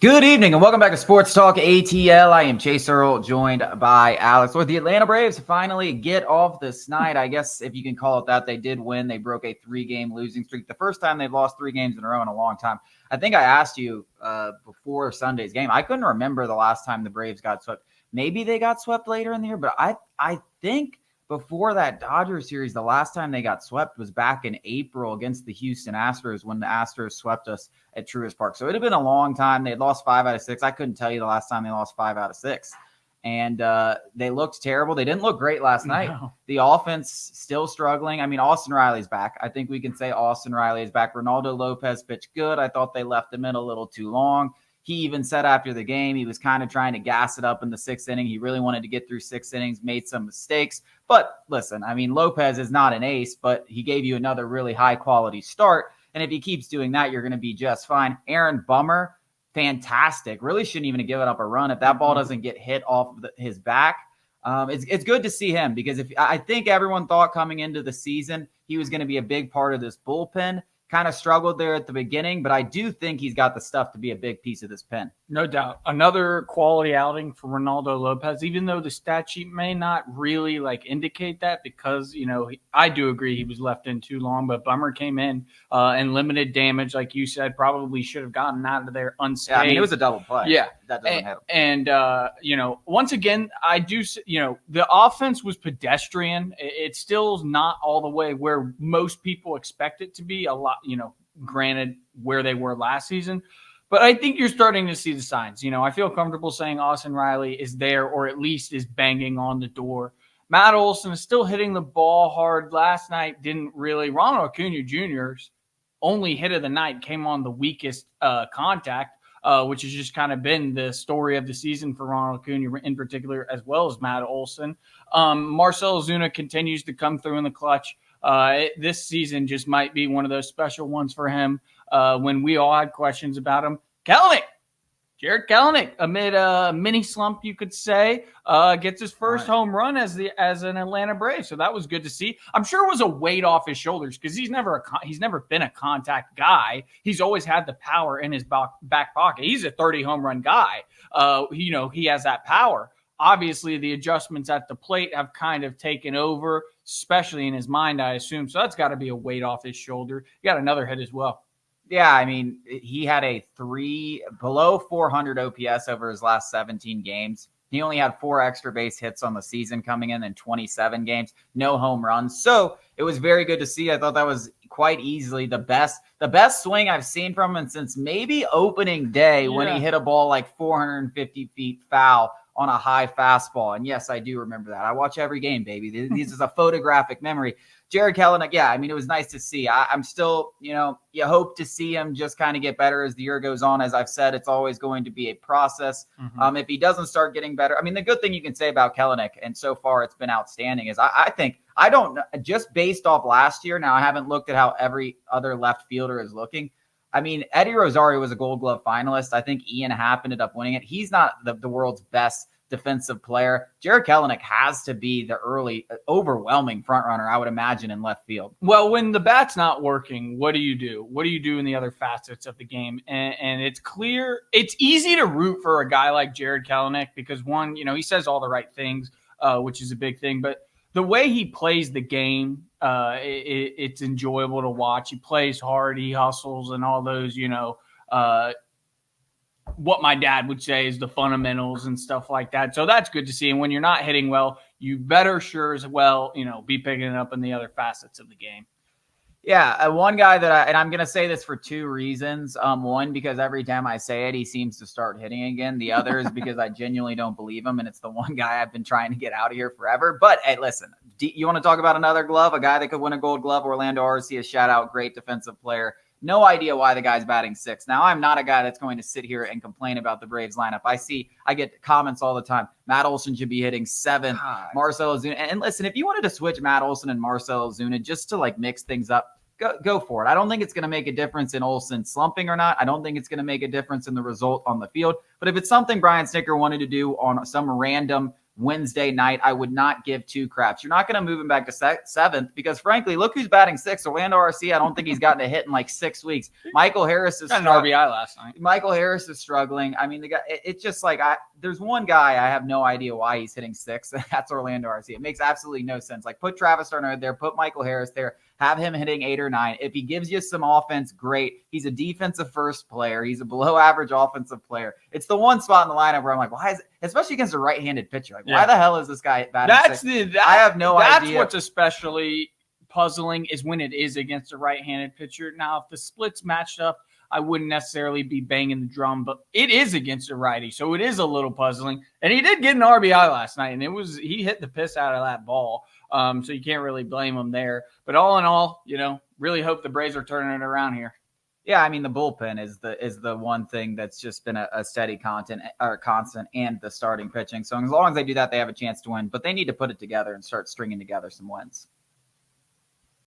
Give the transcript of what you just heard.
Good evening and welcome back to Sports Talk ATL. I am Chase Earl, joined by Alex. With the Atlanta Braves finally get off this night, I guess if you can call it that, they did win. They broke a 3-game losing streak. The first time they've lost 3 games in a row in a long time. I think I asked you before Sunday's game. I couldn't remember the last time the Braves got swept. Maybe they got swept later in the year, but I think before that Dodgers series, the last time they got swept was back in April against the Houston Astros when the Astros swept us at Truist Park. So it had been a long time. They had lost 5 out of 6. I couldn't tell you the last time they lost 5 out of 6. And they looked terrible. They didn't look great last night. No. The offense still struggling. I mean, Austin Riley's back. I think we can say Austin Riley is back. Reynaldo Lopez pitched good. I thought they left him in a little too long. He even said after the game he was kind of trying to gas it up in the 6th inning. He really wanted to get through 6 innings, made some mistakes. But listen, I mean, Lopez is not an ace, but he gave you another really high-quality start. And if he keeps doing that, you're going to be just fine. Aaron Bummer, fantastic. Really shouldn't even have given up a run. If that ball doesn't get hit off of his back, it's good to see him because I think everyone thought coming into the season he was going to be a big part of this bullpen. Kind of struggled there at the beginning, but I do think he's got the stuff to be a big piece of this pen. No doubt. Another quality outing for Reynaldo Lopez, even though the stat sheet may not really indicate that because, I do agree he was left in too long, but Bummer came in and limited damage, like you said, probably should have gotten out of there unscathed. Yeah, I mean, it was a double play. Yeah. That doesn't help. And once again, I do, the offense was pedestrian. It still's not all the way where most people expect it to be. A lot, granted where they were last season. But I think you're starting to see the signs. I feel comfortable saying Austin Riley is there or at least is banging on the door. Matt Olson is still hitting the ball hard. Last night didn't really. Ronald Acuna Jr.'s only hit of the night came on the weakest contact, which has just kind of been the story of the season for Ronald Acuna in particular, as well as Matt Olson. Marcell Ozuna continues to come through in the clutch. This season just might be one of those special ones for him when we all had questions about him. Jared Kelenic, amid a mini slump, you could say, gets his first home run as an Atlanta Brave. So that was good to see. I'm sure it was a weight off his shoulders because he's never been a contact guy. He's always had the power in his back pocket. He's a 30 home run guy. He has that power. Obviously, the adjustments at the plate have kind of taken over, especially in his mind, I assume. So that's got to be a weight off his shoulder. He got another hit as well. Yeah, I mean, he had a below 400 OPS over his last 17 games. He only had 4 extra base hits on the season coming in 27 games, no home runs. So it was very good to see. I thought that was quite easily the best swing I've seen from him since maybe opening day when he hit a ball like 450 feet foul on a high fastball. And yes, I do remember that. I watch every game, baby. This is a photographic memory. Jared Kelenic, yeah, I mean, it was nice to see. I'm still, you hope to see him just kind of get better as the year goes on. As I've said, it's always going to be a process. If he doesn't start getting better, I mean, the good thing you can say about Kelenic, and so far it's been outstanding, is I think, I don't know, just based off last year, now I haven't looked at how every other left fielder is looking. I mean, Eddie Rosario was a Gold Glove finalist. I think Ian Happ ended up winning it. He's not the world's best defensive player. Jared Kelenic has to be the early, overwhelming front runner, I would imagine, in left field. Well, when the bat's not working, what do you do? What do you do in the other facets of the game? And it's clear, it's easy to root for a guy like Jared Kelenic because, one, he says all the right things, which is a big thing, but the way he plays the game, it's enjoyable to watch. He plays hard, he hustles, and all those, what my dad would say is the fundamentals and stuff like that. So that's good to see. And when you're not hitting well, you better sure as well, be picking it up in the other facets of the game. Yeah, one guy and I'm going to say this for 2 reasons. One, because every time I say it, he seems to start hitting again. The other is because I genuinely don't believe him, and it's the one guy I've been trying to get out of here forever. But, hey, listen, you want to talk about another glove, a guy that could win a Gold Glove? Orlando Arcia, shout-out, great defensive player. No idea why the guy's batting 6th. Now, I'm not a guy that's going to sit here and complain about the Braves lineup. I get comments all the time. Matt Olson should be hitting 7th. Marcell Ozuna. And listen, if you wanted to switch Matt Olson and Marcell Ozuna just to mix things up, go for it. I don't think it's going to make a difference in Olson slumping or not. I don't think it's going to make a difference in the result on the field. But if it's something Brian Snitker wanted to do on some random Wednesday night, I would not give two craps. You're not going to move him back to seventh because, frankly, look who's batting sixth. Orlando Arcia, I don't think he's gotten a hit in like 6 weeks. Michael Harris is got an RBI last night. Michael Harris is struggling. I mean, the guy. It's just like there's one guy I have no idea why he's hitting sixth. That's Orlando Arcia. It makes absolutely no sense. Like, put Travis Darno there, put Michael Harris there, have him hitting 8 or 9. If he gives you some offense, great. He's a defensive first player. He's a below average offensive player. It's the one spot in the lineup where I'm like, why is it, especially against a right-handed pitcher? Like, why the hell is this guy batting sixth? I have no idea. That's what's especially puzzling is when it is against a right-handed pitcher. Now, if the splits matched up, I wouldn't necessarily be banging the drum, but it is against a righty, so it is a little puzzling. And he did get an RBI last night, and he hit the piss out of that ball, so you can't really blame him there. But all in all, really hope the Braves are turning it around here. Yeah, I mean, the bullpen is the one thing that's just been a steady constant, and the starting pitching. So as long as they do that, they have a chance to win. But they need to put it together and start stringing together some wins.